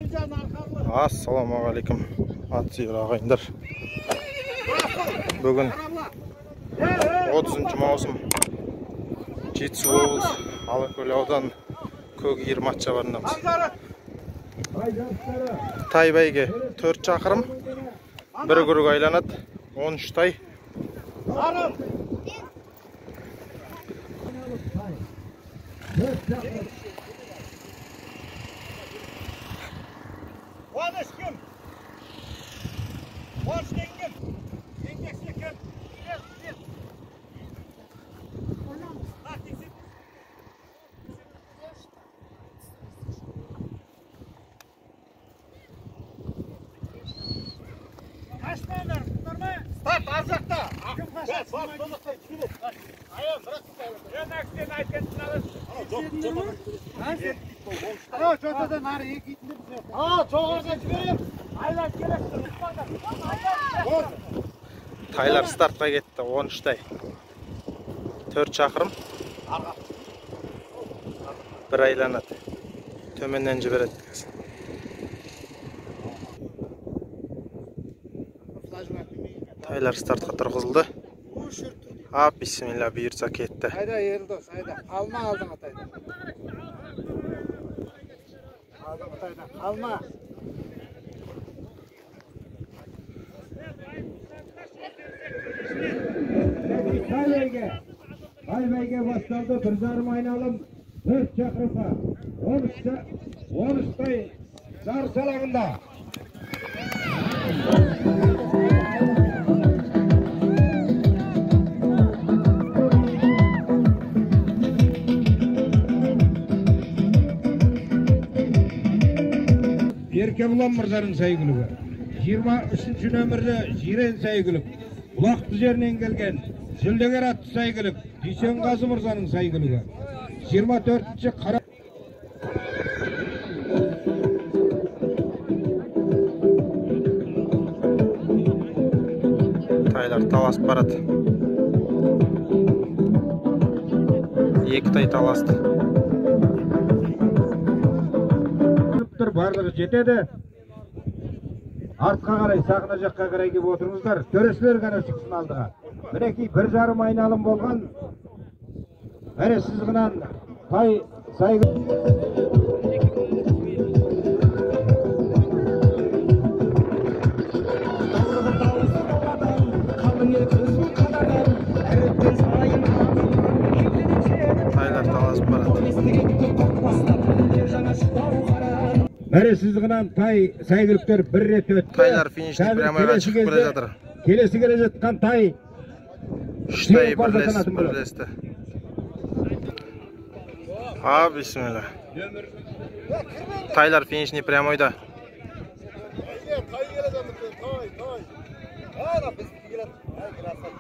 Assalamualaikum at suyur ағайындар. Бүгін 30 маусым Жетісу облысы Алакөл ауданы Көгиір матча барындамыз. Тай бәйге 4 шақырым, бір күрік айланады, 13 тай. Қуаныш кім? Қуаныш деген кім? Еңбекші кім? Қашпаңдар, бұлдар ма? Старт, ар жақта. Кім қашады? Бар, толықтай келеді. Аян, бірақ тұтайлы. Өңәктен айтқансын аласың. Жотадан ары екейтінде біз. Жоғарға жіберем. Айлан керек. Тайлар стартқа кетті, 13 тай. 4 шақырым. Бір айланады. Төменнен жібереді. Тайлар стартқа тұрғызылды. Бисмилла, бұйырса кетті. Айда Елдос, айда. Қалма алдың атайда. Алдың атайда. Қалма. Айбайге басталды. 1,5 айналым. 4 шақырымға. 13 тай жар салағында. Еркебұлан мырзаның сайгүлігі. 23-ші нөмірлі Жирен сайгүлік. Бұлақты жерінен келген жүлдегер атты сайгүлік. Дүйсенғазы мырзаның сайгүлігі. 24-ші қара... Тайлар таласып барады. 2 тай таласты. Барлығы жетеді. Артқа қарай, сағына жаққа қарай кеп отырыңыздар. Төрешілер ғана шықсын алдыға. Мінекей 1,5 айналым болған. Әрі сызғынан тай сайғы. Тайлар таласып барады. Әрі сызғынан тай сайгүліктер бір рет өтті. Тайлар финишті прямайға шығып келе жатыр. Келесі келе жатқан тай 3 тай бірлесті. Бисмилла. Тайлар финишіне прямойда.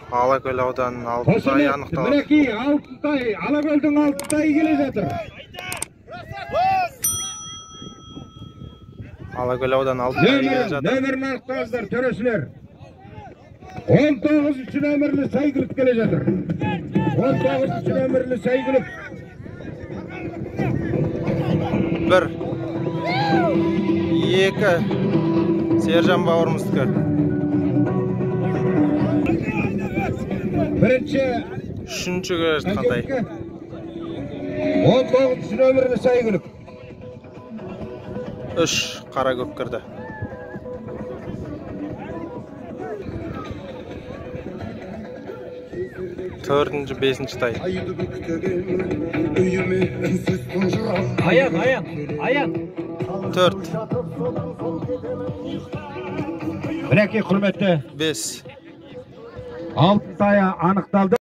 Алакөл ауданының 6 тай анықталды. Мінекей 6 тай, Алакөлдің 6 тай келе жатыр. Алакөл аудан 6 тай келе жатыр. Нөмірін анықтаңыздар, төрешілер. 19-ші нөмірлі сайгүлік келе жатыр. 19-ші нөмірлі сайгүлік. 1 2 Сержан бауырымыздікі. Бірінші 3-ші келе жатқан тай. 19-ші нөмірлі сайгүлік. 3 қара көк кірді. Төртінші, 5-ші тай. Аян. 4. Мінекей құрметті 5. 6 тайы анықталды.